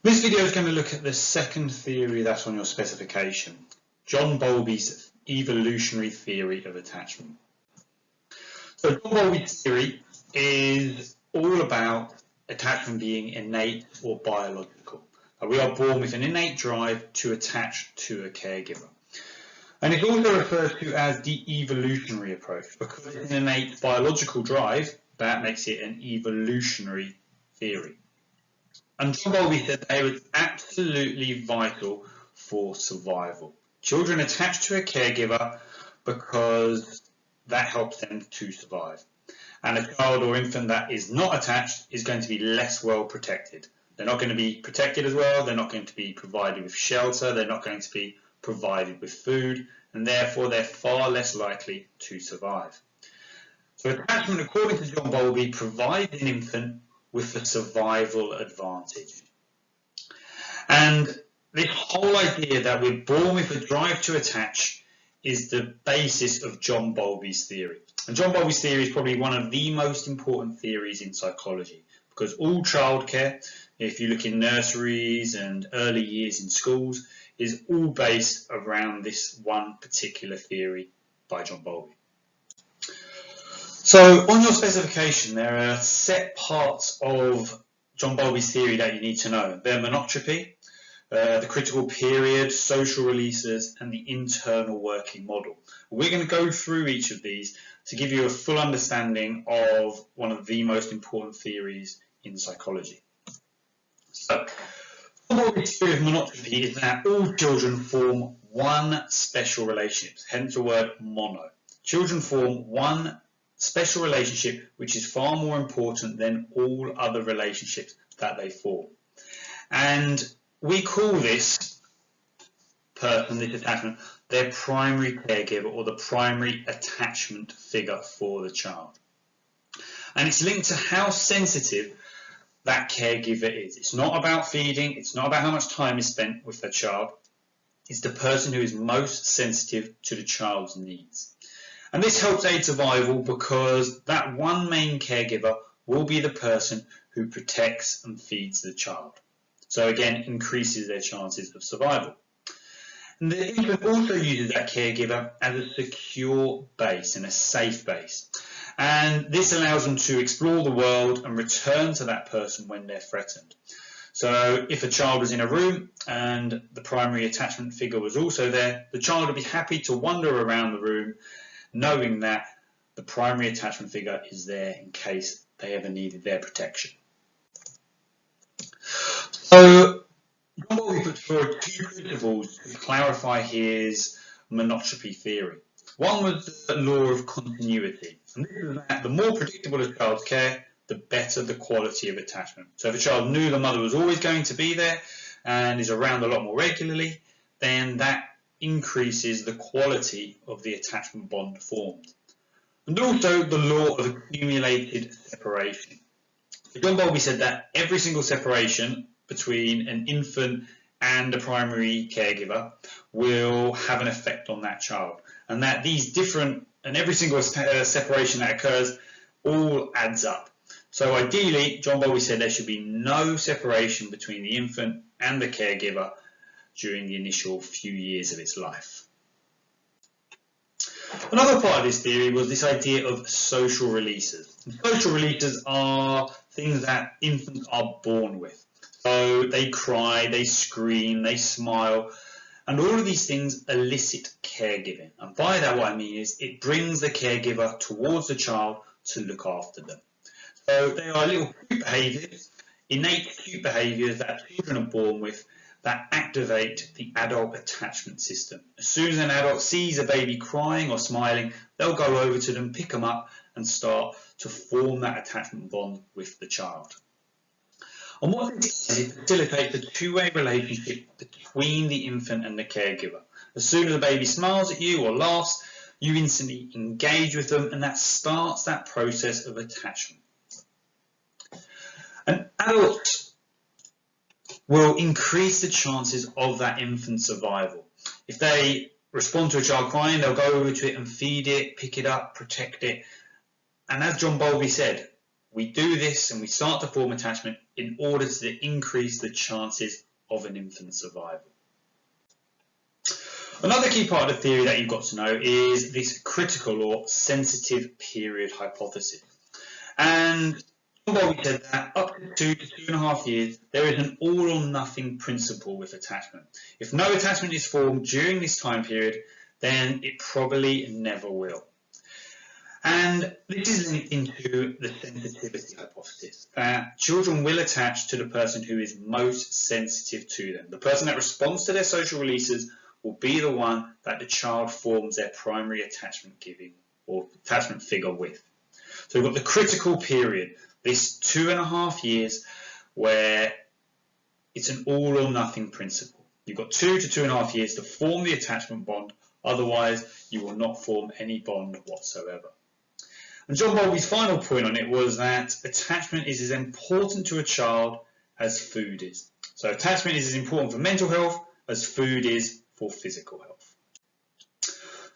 This video is going to look at the second theory that's on your specification, John Bowlby's evolutionary theory of attachment. So John Bowlby's theory is all about attachment being innate or biological. We are born with an innate drive to attach to a caregiver. And it's also referred to as the evolutionary approach because it's an innate biological drive that makes it an evolutionary theory. And John Bowlby said that it was absolutely vital for survival. Children attach to a caregiver because that helps them to survive. And a child or infant that is not attached is going to be less well protected. They're not going to be protected as well, they're not going to be provided with shelter, they're not going to be provided with food, and therefore they're far less likely to survive. So attachment, according to John Bowlby, provides an infant with a survival advantage. And this whole idea that we're born with a drive to attach is the basis of John Bowlby's theory. And John Bowlby's theory is probably one of the most important theories in psychology because all childcare, if you look in nurseries and early years in schools, is all based around this one particular theory by John Bowlby. So on your specification, there are set parts of John Bowlby's theory that you need to know. They're monotropy, the critical period, social releases, and the internal working model. We're going to go through each of these to give you a full understanding of one of the most important theories in psychology. So, John Bowlby's theory of monotropy is that all children form one special relationship, hence the word mono. Children form one special relationship which is far more important than all other relationships that they form. And we call this person, this attachment, their primary caregiver or the primary attachment figure for the child. And it's linked to how sensitive that caregiver is. It's not about feeding, it's not about how much time is spent with the child. It's the person who is most sensitive to the child's needs. And this helps aid survival because that one main caregiver will be the person who protects and feeds the child. So again, increases their chances of survival. And the infant also uses that caregiver as a secure base and a safe base. And this allows them to explore the world and return to that person when they're threatened. So if a child was in a room and the primary attachment figure was also there, the child would be happy to wander around the room knowing that the primary attachment figure is there in case they ever needed their protection. So, John Bowlby put forward two principles to clarify his monotropy theory. One was the law of continuity, and this is that the more predictable a child's care, the better the quality of attachment. So if a child knew the mother was always going to be there and is around a lot more regularly, then that increases the quality of the attachment bond formed. And also the law of accumulated separation. So John Bowlby said that every single separation between an infant and a primary caregiver will have an effect on that child, and that these different and every single separation that occurs all adds up. So ideally, John Bowlby said there should be no separation between the infant and the caregiver during the initial few years of its life. Another part of this theory was this idea of social releases. And social releases are things that infants are born with. So they cry, they scream, they smile, and all of these things elicit caregiving. And by that what I mean is it brings the caregiver towards the child to look after them. So they are little cute behaviours, innate cute behaviours that children are born with that activate the adult attachment system. As soon as an adult sees a baby crying or smiling, they'll go over to them, pick them up and start to form that attachment bond with the child. And what this does is facilitate the two-way relationship between the infant and the caregiver. As soon as a baby smiles at you or laughs, you instantly engage with them and that starts that process of attachment. And adults will increase the chances of that infant's survival. If they respond to a child crying, they'll go over to it and feed it, pick it up, protect it. And as John Bowlby said, We do this and we start to form attachment in order to increase the chances of an infant's survival. Another key part of the theory that you've got to know is this critical or sensitive period hypothesis. And Bowlby said that up to 2 to 2.5 years, there is an all or nothing principle with attachment. If no attachment is formed during this time period, then it probably never will. And this is linked into the sensitivity hypothesis, that children will attach to the person who is most sensitive to them. The person that responds to their social releases will be the one that the child forms their primary attachment giving or attachment figure with. So we've got the critical period, this 2.5 years where it's an all or nothing principle. You've got 2 to 2.5 years to form the attachment bond, otherwise you will not form any bond whatsoever. And John Bowlby's final point on it was that attachment is as important to a child as food is. So attachment is as important for mental health as food is for physical health.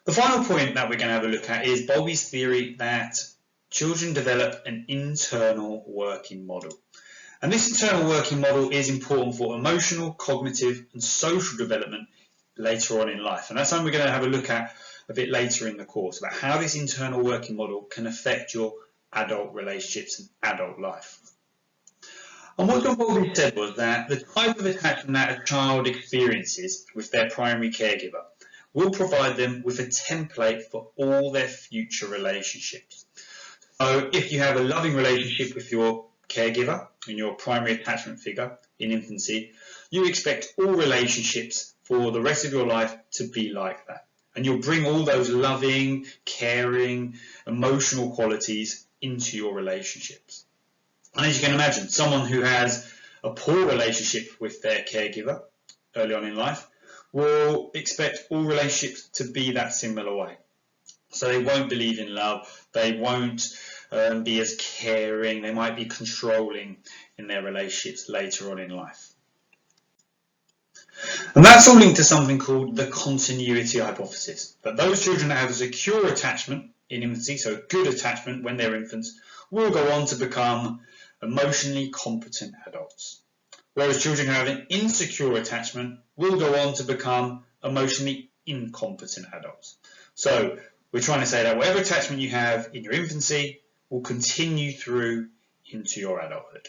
The final point that we're going to have a look at is Bowlby's theory that children develop an internal working model. And this internal working model is important for emotional, cognitive and social development later on in life. And that's something we're going to have a look at a bit later in the course, about how this internal working model can affect your adult relationships and adult life. And what John Bowlby said was that the type of attachment that a child experiences with their primary caregiver will provide them with a template for all their future relationships. So if you have a loving relationship with your caregiver and your primary attachment figure in infancy, you expect all relationships for the rest of your life to be like that. And you'll bring all those loving, caring, emotional qualities into your relationships. And as you can imagine, someone who has a poor relationship with their caregiver early on in life will expect all relationships to be that similar way. So they won't believe in love, they won't be as caring, they might be controlling in their relationships later on in life. And that's all linked to something called the continuity hypothesis, that those children that have a secure attachment in infancy, so a good attachment when they're infants, will go on to become emotionally competent adults. Whereas children who have an insecure attachment will go on to become emotionally incompetent adults. So we're trying to say that whatever attachment you have in your infancy will continue through into your adulthood.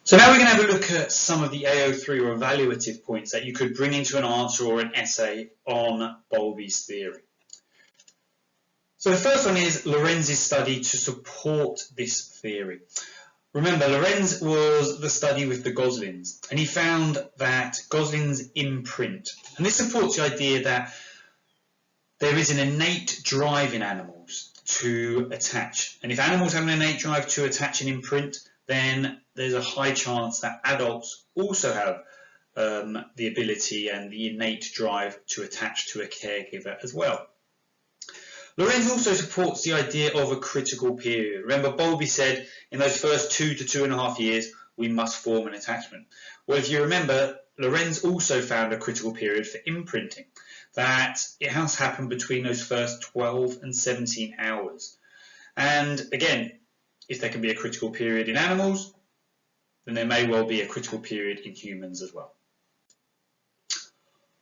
So now we're going to have a look at some of the AO3 or evaluative points that you could bring into an answer or an essay on Bowlby's theory. So the first one is Lorenz's study to support this theory. Remember, Lorenz was the study with the goslings, and he found that goslings imprint. And this supports the idea that there is an innate drive in animals to attach. And if animals have an innate drive to attach and imprint, then there's a high chance that adults also have the ability and the innate drive to attach to a caregiver as well. Lorenz also supports the idea of a critical period. Remember, Bowlby said in those first 2 to 2.5 years, we must form an attachment. Well, if you remember, Lorenz also found a critical period for imprinting, that it has happened between those first 12 and 17 hours. And again, if there can be a critical period in animals, then there may well be a critical period in humans as well.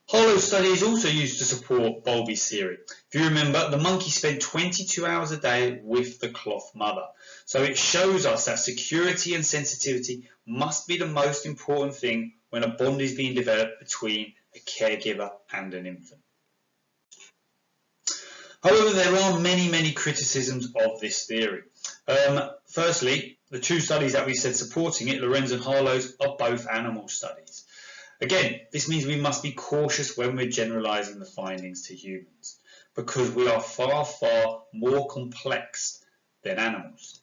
Harlow's study is also used to support Bowlby's theory. If you remember, the monkey spent 22 hours a day with the cloth mother. So it shows us that security and sensitivity must be the most important thing when a bond is being developed between a caregiver and an infant. However, there are many criticisms of this theory. Firstly, the two studies that we said supporting it, Lorenz and Harlow's, are both animal studies. Again, this means we must be cautious when we're generalising the findings to humans, because we are far more complex than animals.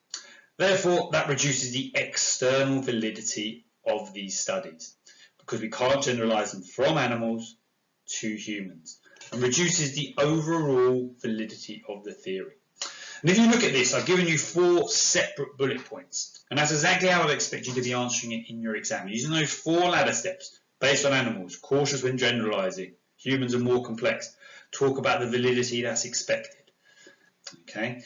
Therefore, that reduces the external validity of these studies, because we can't generalise them from animals to humans, and reduces the overall validity of the theory. And if you look at this, I've given you 4 separate bullet points, and that's exactly how I'd expect you to be answering it in your exam, using those 4 ladder steps. Based on animals, cautious when generalising, humans are more complex, talk about the validity that's expected. Okay,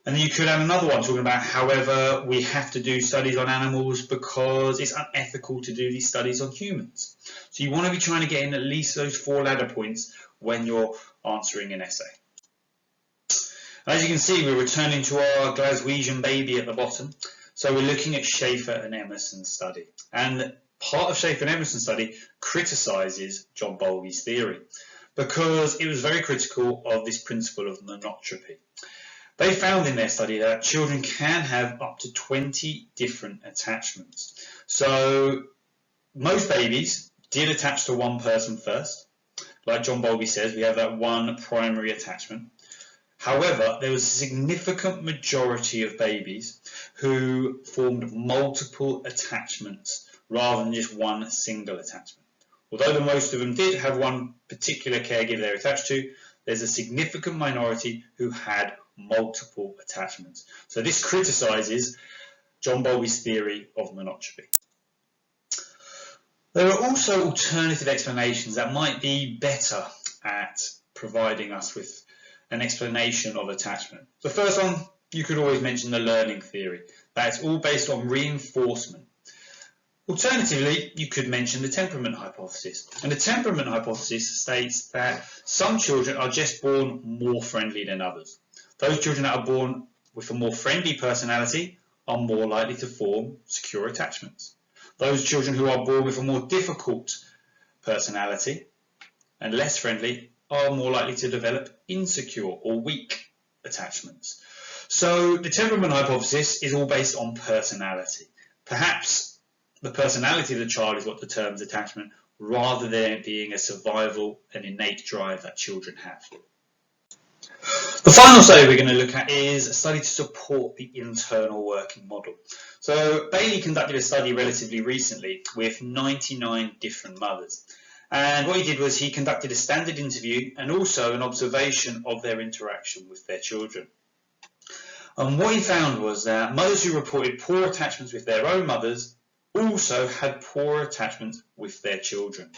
And then you could have another one talking about, however, we have to do studies on animals because it's unethical to do these studies on humans. So you want to be trying to get in at least those 4 ladder points when you're answering an essay. As you can see, we're returning to our Glaswegian baby at the bottom. So we're looking at Schaefer and Emerson's study. And part of Schaefer and Emerson's study criticises John Bowlby's theory because it was very critical of this principle of monotropy. They found in their study that children can have up to 20 different attachments. So most babies did attach to one person first. Like John Bowlby says, we have that one primary attachment. However, there was a significant majority of babies who formed multiple attachments rather than just one single attachment. Although most of them did have one particular caregiver they're attached to, there's a significant minority who had multiple attachments. So this criticises John Bowlby's theory of monotropy. There are also alternative explanations that might be better at providing us with an explanation of attachment. The first one, you could always mention the learning theory. That's all based on reinforcement. Alternatively, you could mention the temperament hypothesis. And the temperament hypothesis states that some children are just born more friendly than others. Those children that are born with a more friendly personality are more likely to form secure attachments. Those children who are born with a more difficult personality and less friendly are more likely to develop insecure or weak attachments. So the temperament hypothesis is all based on personality. Perhaps the personality of the child is what determines attachment rather than it being a survival and innate drive that children have. The final study we're going to look at is a study to support the internal working model. So Bailey conducted a study relatively recently with 99 different mothers. And what he did was he conducted a standard interview and also an observation of their interaction with their children. And what he found was that mothers who reported poor attachments with their own mothers also had poor attachments with their children.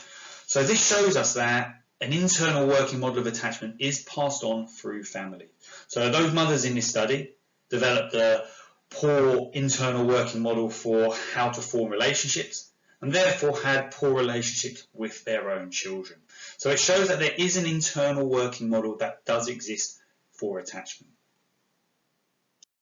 So this shows us that an internal working model of attachment is passed on through family. So those mothers in this study developed a poor internal working model for how to form relationships and therefore had poor relationships with their own children. So it shows that there is an internal working model that does exist for attachment.